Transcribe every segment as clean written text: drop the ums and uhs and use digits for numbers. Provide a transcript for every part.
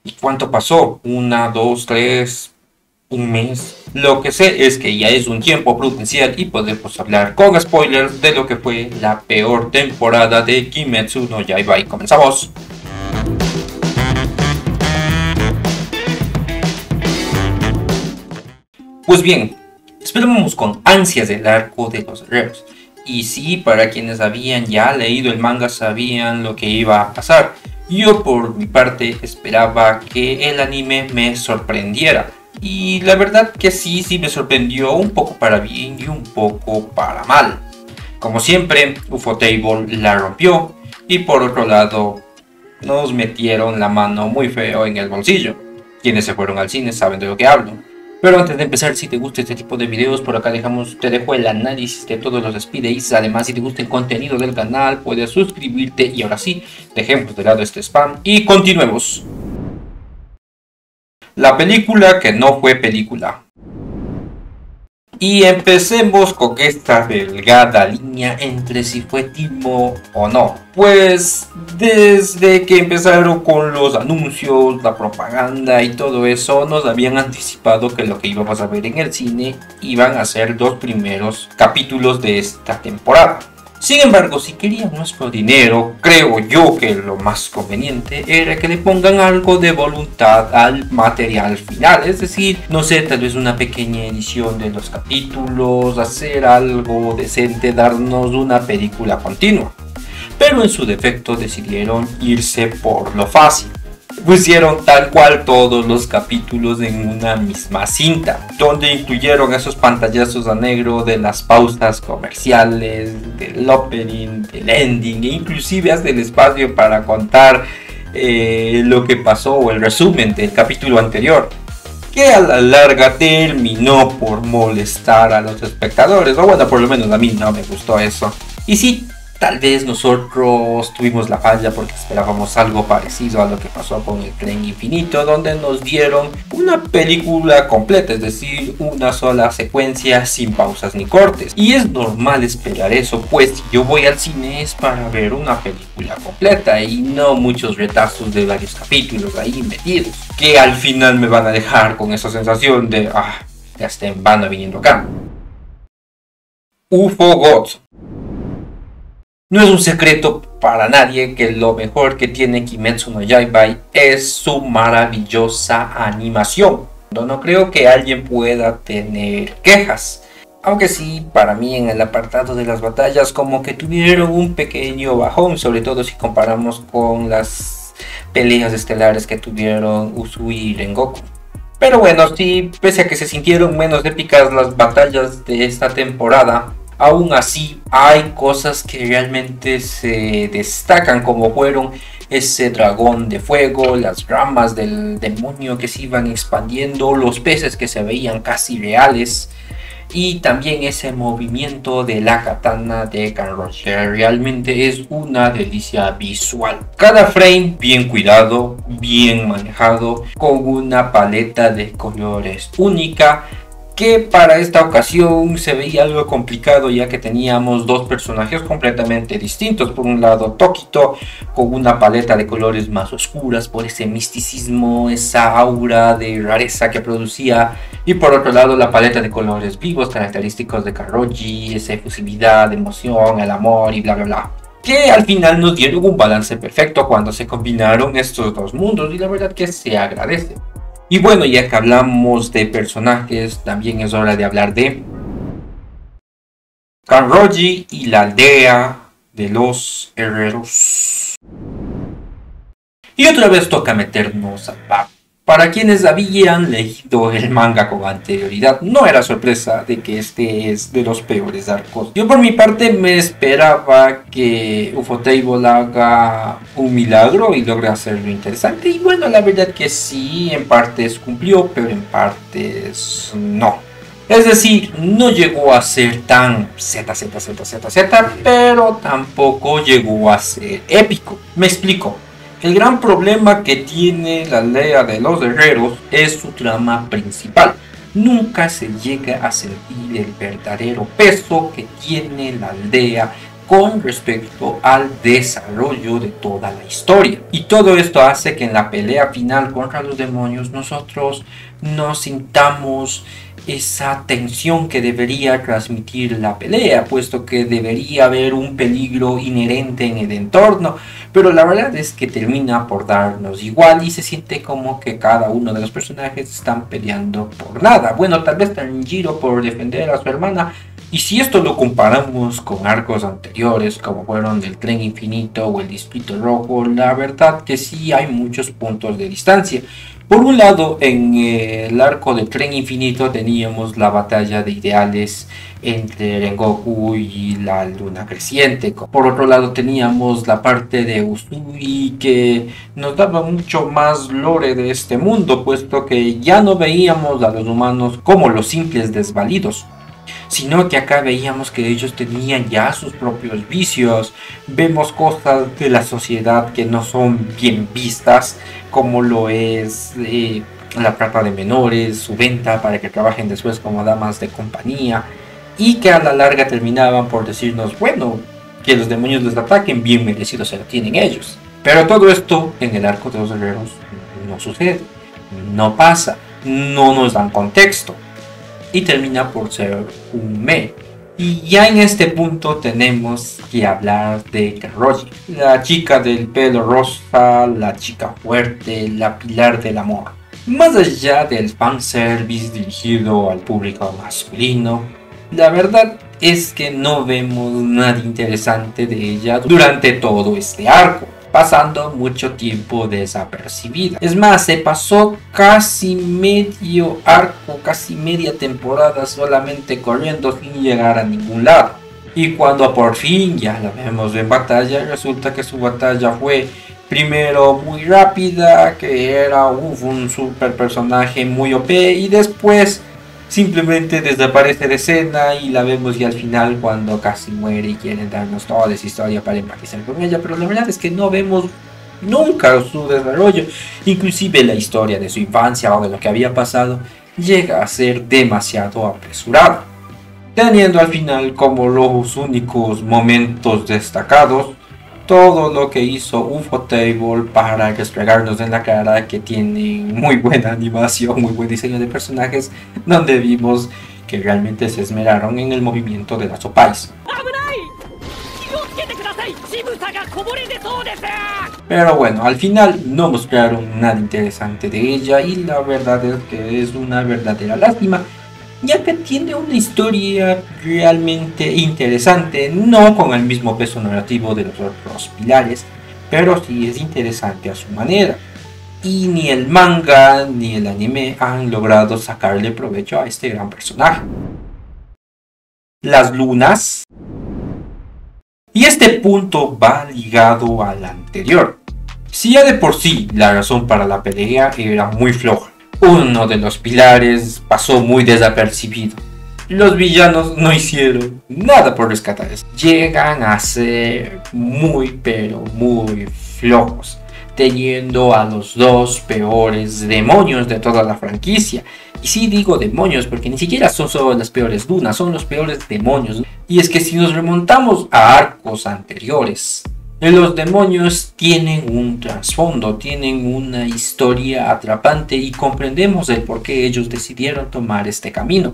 ¿Y cuánto pasó? Una, dos, tres, un mes. Lo que sé es que ya es un tiempo prudencial y podemos hablar con spoilers de lo que fue la peor temporada de Kimetsu no Yaiba. Y comenzamos. Pues bien, esperábamos con ansias el arco de los guerreros. Y sí, para quienes habían ya leído el manga sabían lo que iba a pasar. Yo por mi parte esperaba que el anime me sorprendiera. Y la verdad que sí me sorprendió un poco para bien y un poco para mal. Como siempre, Ufotable la rompió y por otro lado nos metieron la mano muy feo en el bolsillo. Quienes se fueron al cine saben de lo que hablo. Pero antes de empezar, si te gusta este tipo de videos, por acá te dejo el análisis de todos los Speed Days. Además, si te gusta el contenido del canal, puedes suscribirte. Y ahora sí, dejemos de lado este spam y continuemos. La película que no fue película. Y empecemos con esta delgada línea entre si fue timo o no. Pues desde que empezaron con los anuncios, la propaganda y todo eso, nos habían anticipado que lo que íbamos a ver en el cine iban a ser los primeros capítulos de esta temporada. Sin embargo, si querían nuestro dinero, creo yo que lo más conveniente era que le pongan algo de voluntad al material final. Es decir, no sé, tal vez una pequeña edición de los capítulos, hacer algo decente, darnos una película continua. Pero en su defecto decidieron irse por lo fácil. Pusieron tal cual todos los capítulos en una misma cinta, donde incluyeron esos pantallazos a negro de las pausas comerciales, del opening, del ending, e inclusive hasta el espacio para contar lo que pasó o el resumen del capítulo anterior, que a la larga terminó por molestar a los espectadores, o bueno, por lo menos a mí no me gustó eso. Y sí, tal vez nosotros tuvimos la falla porque esperábamos algo parecido a lo que pasó con el Tren Infinito, donde nos dieron una película completa, es decir, una sola secuencia sin pausas ni cortes. Y es normal esperar eso, pues si yo voy al cine es para ver una película completa y no muchos retazos de varios capítulos ahí metidos, que al final me van a dejar con esa sensación de, ya está en vano viniendo acá. UFO Gods. No es un secreto para nadie que lo mejor que tiene Kimetsu no Yaiba es su maravillosa animación. No creo que alguien pueda tener quejas. Aunque sí, para mí en el apartado de las batallas como que tuvieron un pequeño bajón, sobre todo si comparamos con las peleas estelares que tuvieron Uzui y Rengoku. Pero bueno, sí, pese a que se sintieron menos épicas las batallas de esta temporada, aún así hay cosas que realmente se destacan, como fueron ese dragón de fuego, las ramas del demonio que se iban expandiendo, los peces que se veían casi reales y también ese movimiento de la katana de Kanroji. Realmente es una delicia visual. Cada frame bien cuidado, bien manejado, con una paleta de colores única, que para esta ocasión se veía algo complicado, ya que teníamos dos personajes completamente distintos. Por un lado Tokito con una paleta de colores más oscuras por ese misticismo, esa aura de rareza que producía, y por otro lado la paleta de colores vivos característicos de Kanroji, esa efusividad, emoción, el amor y bla bla bla, que al final nos dieron un balance perfecto cuando se combinaron estos dos mundos, y la verdad que se agradece. Y bueno, ya que hablamos de personajes, también es hora de hablar de Kanroji y la aldea de los herreros. Y otra vez toca meternos a Paco. Para quienes habían leído el manga con anterioridad, no era sorpresa de que este es de los peores arcos. Yo por mi parte me esperaba que Ufotable haga un milagro y logre hacerlo interesante. Y bueno, la verdad que sí, en partes cumplió, pero en partes no. Es decir, no llegó a ser tan Z, pero tampoco llegó a ser épico. Me explico. El gran problema que tiene la aldea de los herreros es su trama principal. Nunca se llega a sentir el verdadero peso que tiene la aldea con respecto al desarrollo de toda la historia. Y todo esto hace que en la pelea final contra los demonios nosotros nos sintamos esa tensión que debería transmitir la pelea, puesto que debería haber un peligro inherente en el entorno, pero la verdad es que termina por darnos igual y se siente como que cada uno de los personajes están peleando por nada. Bueno, tal vez Tanjiro por defender a su hermana, y si esto lo comparamos con arcos anteriores como fueron el Tren Infinito o el Distrito Rojo, la verdad que sí hay muchos puntos de distancia. Por un lado, en el arco del Tren Infinito teníamos la batalla de ideales entre Rengoku y la Luna Creciente. Por otro lado teníamos la parte de Usui que nos daba mucho más lore de este mundo, puesto que ya no veíamos a los humanos como los simples desvalidos, sino que acá veíamos que ellos tenían ya sus propios vicios. Vemos cosas de la sociedad que no son bien vistas, como lo es la trata de menores, su venta para que trabajen después como damas de compañía, y que a la larga terminaban por decirnos, bueno, que los demonios les ataquen, bien merecido se lo tienen ellos. Pero todo esto en el arco de los guerreros no sucede, no pasa, no nos dan contexto y termina por ser un me. Y ya en este punto tenemos que hablar de Roger, la chica del pelo rosa, la chica fuerte, la pilar del amor. Más allá del fanservice dirigido al público masculino, la verdad es que no vemos nada interesante de ella durante todo este arco, pasando mucho tiempo desapercibida. Es más, se pasó casi medio arco, casi media temporada solamente corriendo sin llegar a ningún lado. Y cuando por fin ya la vemos en batalla, resulta que su batalla fue primero muy rápida, que era un super personaje muy OP, y después simplemente desaparece de escena y la vemos ya al final cuando casi muere y quieren darnos toda esa historia para empatizar con ella, pero la verdad es que no vemos nunca su desarrollo. Inclusive la historia de su infancia o de lo que había pasado llega a ser demasiado apresurada, teniendo al final como los únicos momentos destacados todo lo que hizo Ufotable para restregarnos en la cara, que tiene muy buena animación, muy buen diseño de personajes, donde vimos que realmente se esmeraron en el movimiento de las opais. Pero bueno, al final no mostraron nada interesante de ella y la verdad es que es una verdadera lástima, ya que tiene una historia realmente interesante, no con el mismo peso narrativo de los otros pilares, pero sí es interesante a su manera. Y ni el manga ni el anime han logrado sacarle provecho a este gran personaje. Las lunas. Y este punto va ligado al anterior. Si ya de por sí la razón para la pelea era muy floja, uno de los pilares pasó muy desapercibido, los villanos no hicieron nada por rescatar eso. Llegan a ser muy pero muy flojos, teniendo a los dos peores demonios de toda la franquicia. Y sí digo demonios porque ni siquiera son solo las peores lunas, son los peores demonios. Y es que si nos remontamos a arcos anteriores, los demonios tienen un trasfondo, tienen una historia atrapante y comprendemos el por qué ellos decidieron tomar este camino.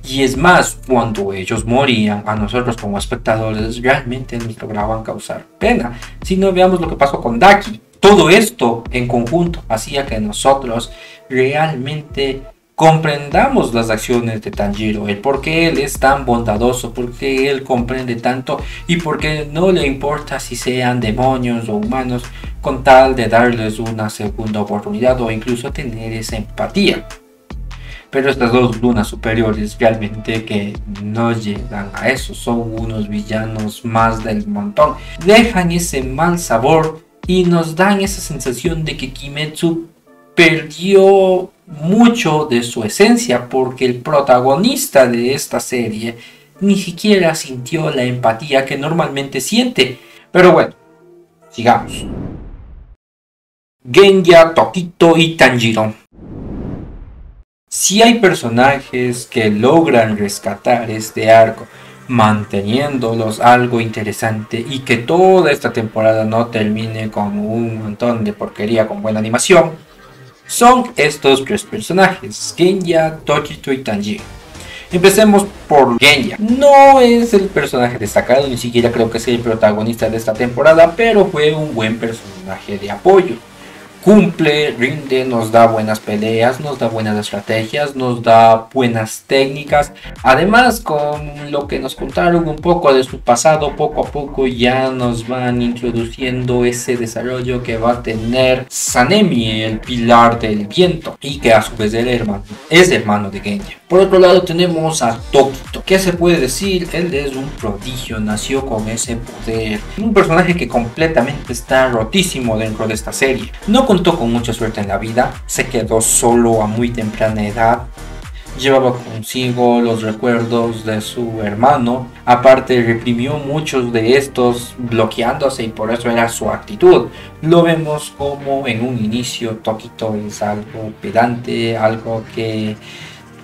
Y es más, cuando ellos morían, a nosotros como espectadores realmente nos lograban causar pena. Si no, veamos lo que pasó con Daki. Todo esto en conjunto hacía que nosotros realmente comprendamos las acciones de Tanjiro, el por qué él es tan bondadoso, por qué él comprende tanto y por qué no le importa si sean demonios o humanos, con tal de darles una segunda oportunidad o incluso tener esa empatía. Pero estas dos lunas superiores realmente que no llegan a eso, son unos villanos más del montón, dejan ese mal sabor y nos dan esa sensación de que Kimetsu perdió mucho de su esencia, porque el protagonista de esta serie ni siquiera sintió la empatía que normalmente siente. Pero bueno, sigamos. Genya, Tokito y Tanjiro. Si hay personajes que logran rescatar este arco manteniéndolos algo interesante y que toda esta temporada no termine como un montón de porquería con buena animación, son estos tres personajes, Genya, Tokito y Tanjiro. Empecemos por Genya. No es el personaje destacado, ni siquiera creo que sea el protagonista de esta temporada, pero fue un buen personaje de apoyo. Cumple, rinde, nos da buenas peleas, nos da buenas estrategias, nos da buenas técnicas. Además, con lo que nos contaron un poco de su pasado, poco a poco ya nos van introduciendo ese desarrollo que va a tener Sanemi, el pilar del viento, y que a su vez es hermano de Genya. Por otro lado tenemos a Tokito. ¿Qué se puede decir? Él es un prodigio, nació con ese poder. Un personaje que completamente está rotísimo dentro de esta serie. No contó con mucha suerte en la vida, se quedó solo a muy temprana edad. Llevaba consigo los recuerdos de su hermano, aparte reprimió muchos de estos bloqueándose y por eso era su actitud. Lo vemos como en un inicio Tokito es algo pedante, algo que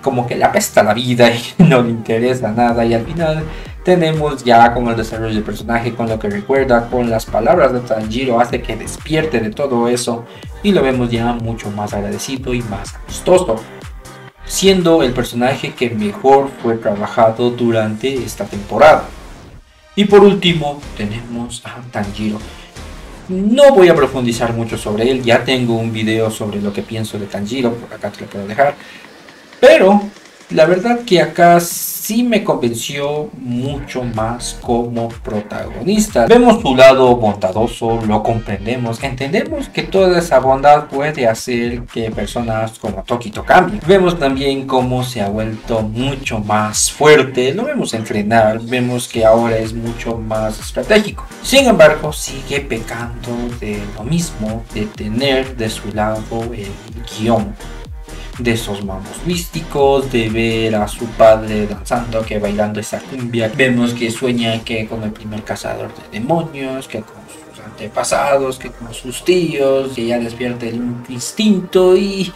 como que le apesta la vida y no le interesa nada, y al final tenemos ya con el desarrollo del personaje, con lo que recuerda, con las palabras de Tanjiro, hace que despierte de todo eso y lo vemos ya mucho más agradecido y más amistoso, siendo el personaje que mejor fue trabajado durante esta temporada. Y por último tenemos a Tanjiro. No voy a profundizar mucho sobre él, ya tengo un video sobre lo que pienso de Tanjiro, por acá te lo puedo dejar. Pero la verdad que acá sí me convenció mucho más como protagonista. Vemos su lado bondadoso, lo comprendemos, entendemos que toda esa bondad puede hacer que personas como Tokito cambien. Vemos también cómo se ha vuelto mucho más fuerte, lo vemos entrenar, vemos que ahora es mucho más estratégico. Sin embargo, sigue pecando de lo mismo, de tener de su lado el guión, de esos mamos místicos, de ver a su padre danzando, que bailando esa cumbia. Vemos que sueña que con el primer cazador de demonios, que con sus antepasados, que con sus tíos, que ya despierta el instinto. Y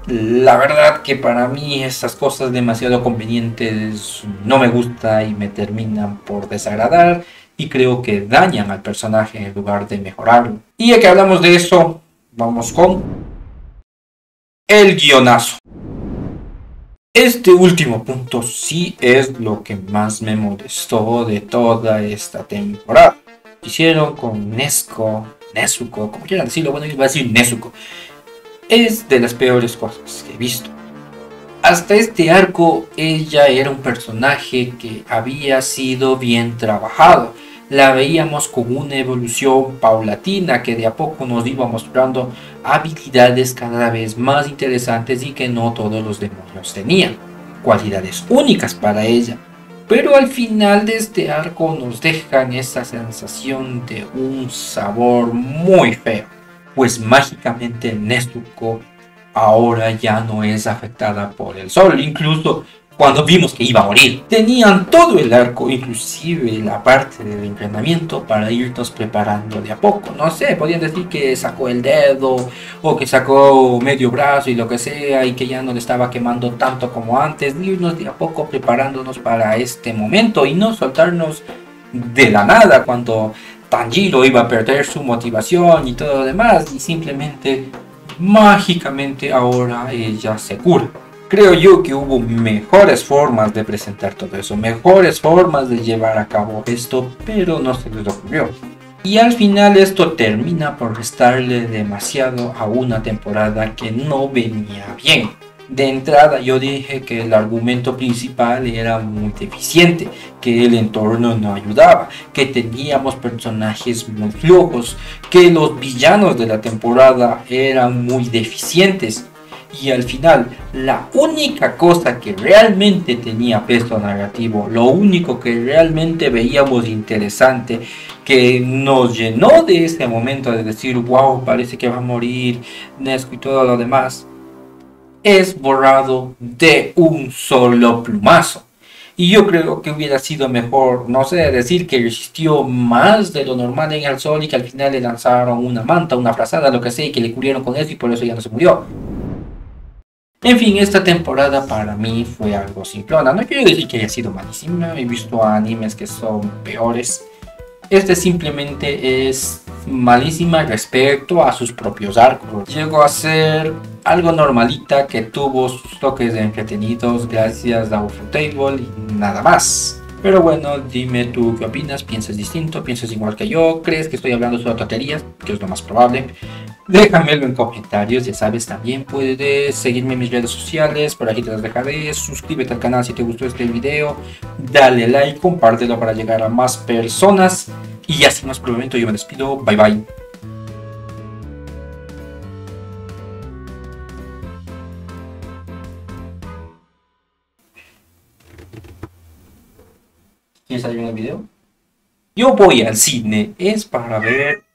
la verdad que para mí estas cosas demasiado convenientes no me gusta y me terminan por desagradar, y creo que dañan al personaje en lugar de mejorarlo. Y ya que hablamos de eso, vamos con el guionazo. Este último punto sí es lo que más me molestó de toda esta temporada. Hicieron con Nezuko, como quieran decirlo, bueno, yo voy a decir Nezuko. Es de las peores cosas que he visto. Hasta este arco ella era un personaje que había sido bien trabajado. La veíamos con una evolución paulatina que de a poco nos iba mostrando habilidades cada vez más interesantes y que no todos los demonios tenían. Cualidades únicas para ella. Pero al final de este arco nos dejan esa sensación de un sabor muy feo. Pues mágicamente Nezuko ahora ya no es afectada por el sol. Incluso cuando vimos que iba a morir, tenían todo el arco, inclusive la parte del entrenamiento, para irnos preparando de a poco. No sé, podían decir que sacó el dedo o que sacó medio brazo y lo que sea, y que ya no le estaba quemando tanto como antes. Irnos de a poco preparándonos para este momento y no soltarnos de la nada cuando Tanjiro iba a perder su motivación y todo lo demás, y simplemente mágicamente ahora ella se cura. Creo yo que hubo mejores formas de presentar todo eso, mejores formas de llevar a cabo esto, pero no se les ocurrió. Y al final esto termina por restarle demasiado a una temporada que no venía bien. De entrada yo dije que el argumento principal era muy deficiente, que el entorno no ayudaba, que teníamos personajes muy flojos, que los villanos de la temporada eran muy deficientes. Y al final, la única cosa que realmente tenía peso narrativo, lo único que realmente veíamos interesante, que nos llenó de ese momento de decir, wow, parece que va a morir Nezuko y todo lo demás, es borrado de un solo plumazo. Y yo creo que hubiera sido mejor, no sé, decir que resistió más de lo normal en el sol y que al final le lanzaron una manta, una frazada, lo que sea, y que le cubrieron con eso y por eso ya no se murió. En fin, esta temporada para mí fue algo simplona. No quiero decir que haya sido malísima, he visto animes que son peores. Este simplemente es malísima respecto a sus propios arcos. Llegó a ser algo normalita que tuvo sus toques de entretenidos gracias a Ufotable y nada más. Pero bueno, dime tú qué opinas, piensas distinto, piensas igual que yo, crees que estoy hablando solo tonterías, que es lo más probable. Déjamelo en comentarios, ya sabes, también puedes seguirme en mis redes sociales, por aquí te las dejaré, suscríbete al canal si te gustó este video, dale like, compártelo para llegar a más personas y ya sin más por el momento yo me despido, bye bye. ¿Quieres salir en el video? Yo voy al cine, es para ver